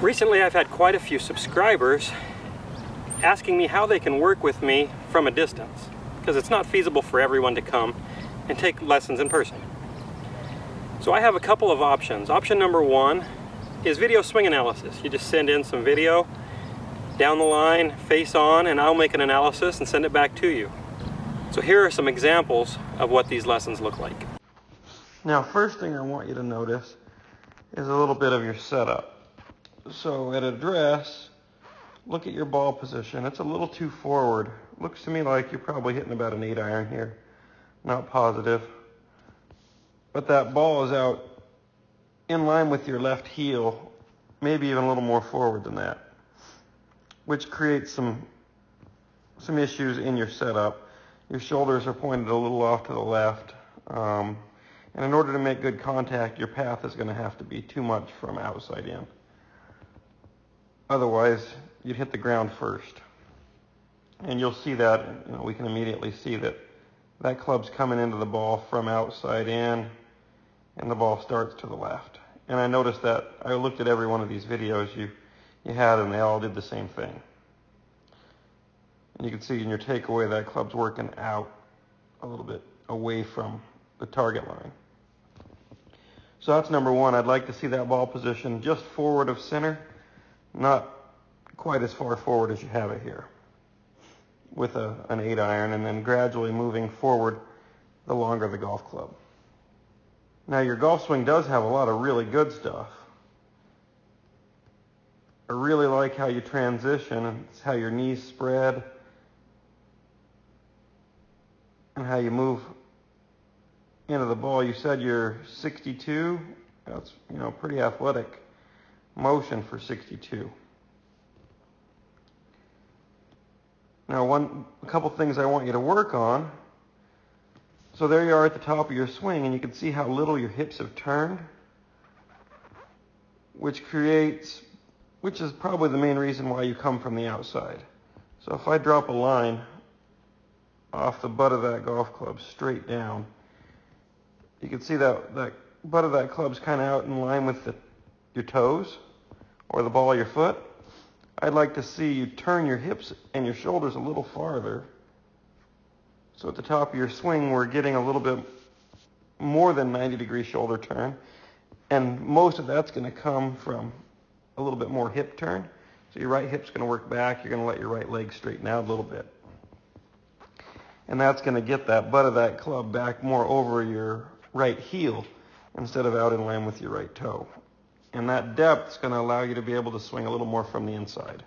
Recently I've had quite a few subscribers asking me how they can work with me from a distance, because it's not feasible for everyone to come and take lessons in person. So I have a couple of options. Option number one is video swing analysis. You just send in some video down the line, face on, and I'll make an analysis and send it back to you. So here are some examples of what these lessons look like. Now, first thing I want you to notice is a little bit of your setup. So at address, look at your ball position. It's a little too forward. Looks to me like you're probably hitting about an 8-iron here. Not positive. But that ball is out in line with your left heel, maybe even a little more forward than that, which creates some issues in your setup. Your shoulders are pointed a little off to the left. And in order to make good contact, your path is going to have to be too much from outside in. Otherwise, you'd hit the ground first. And you'll see that, we can immediately see that that club's coming into the ball from outside in, and the ball starts to the left. And I noticed that I looked at every one of these videos you had, and they all did the same thing. And you can see in your takeaway that club's working out a little bit away from the target line. So that's number one. I'd like to see that ball position just forward of center, not quite as far forward as you have it here, with an 8-iron, and then gradually moving forward the longer the golf club. Now, your golf swing does have a lot of really good stuff. I really like how you transition. It's how your knees spread and how you move into the ball. You said you're 62. That's, pretty athletic motion for 62. Now, a couple things I want you to work on. So there you are at the top of your swing, and you can see how little your hips have turned, which is probably the main reason why you come from the outside. So if I drop a line off the butt of that golf club straight down, you can see that butt of that club's kind of out in line with your toes or the ball of your foot. I'd like to see you turn your hips and your shoulders a little farther. So at the top of your swing, we're getting a little bit more than 90-degree shoulder turn. And most of that's going to come from a little bit more hip turn. So your right hip's going to work back. You're going to let your right leg straighten out a little bit. And that's going to get that butt of that club back more over your right heel instead of out in line with your right toe. And that depth is going to allow you to be able to swing a little more from the inside.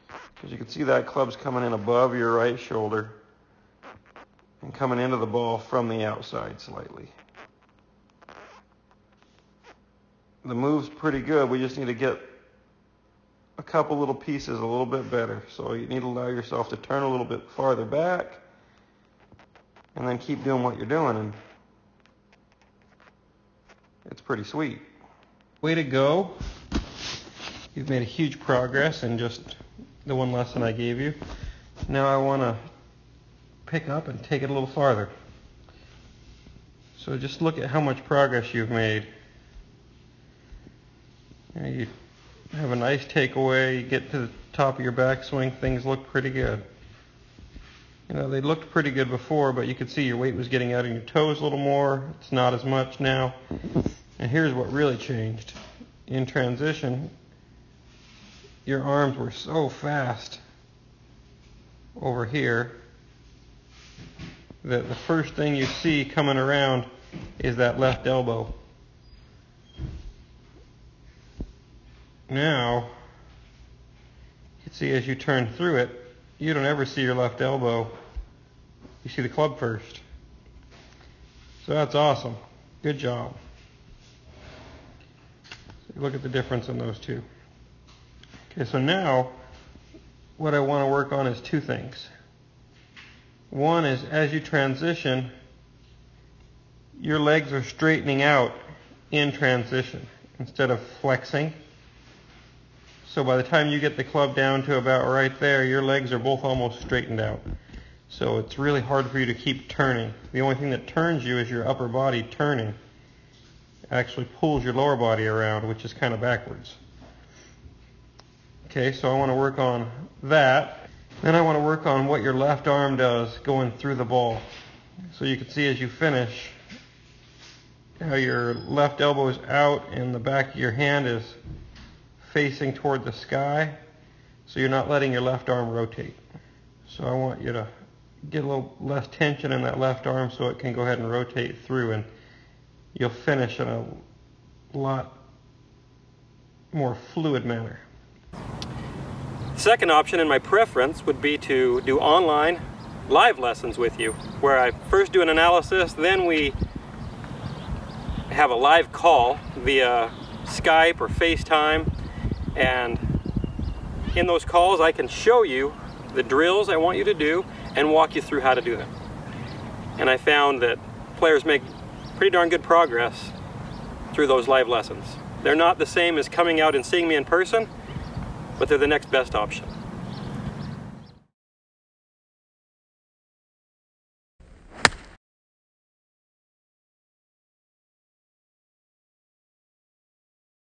Because you can see that club's coming in above your right shoulder and coming into the ball from the outside slightly. The move's pretty good. We just need to get a couple little pieces a little bit better. So you need to allow yourself to turn a little bit farther back and then keep doing what you're doing, and it's pretty sweet. Way to go. You've made a huge progress in just the one lesson I gave you. Now I want to pick up and take it a little farther. So just look at how much progress you've made. You have a nice takeaway. You get to the top of your backswing, things look pretty good. They looked pretty good before, but you could see your weight was getting out in your toes a little more. It's not as much now. And here's what really changed. In transition, your arms were so fast over here that the first thing you see coming around is that left elbow. Now, you can see as you turn through it, you don't ever see your left elbow. You see the club first. So that's awesome. Good job. So look at the difference in those two. Okay, so now what I want to work on is two things. One is as you transition, your legs are straightening out in transition instead of flexing. So by the time you get the club down to about right there, your legs are both almost straightened out. So it's really hard for you to keep turning. The only thing that turns you is your upper body turning. actually pulls your lower body around, which is kind of backwards. Okay, so I want to work on that. Then I want to work on what your left arm does going through the ball. So you can see as you finish how your left elbow is out and the back of your hand is facing toward the sky. So you're not letting your left arm rotate. So I want you to get a little less tension in that left arm so it can go ahead and rotate through, and you'll finish in a lot more fluid manner. Second option and my preference would be to do online live lessons with you, where I first do an analysis, then we have a live call via Skype or FaceTime, and in those calls I can show you the drills I want you to do and walk you through how to do them. And I found that players make pretty darn good progress through those live lessons. They're not the same as coming out and seeing me in person, but they're the next best option.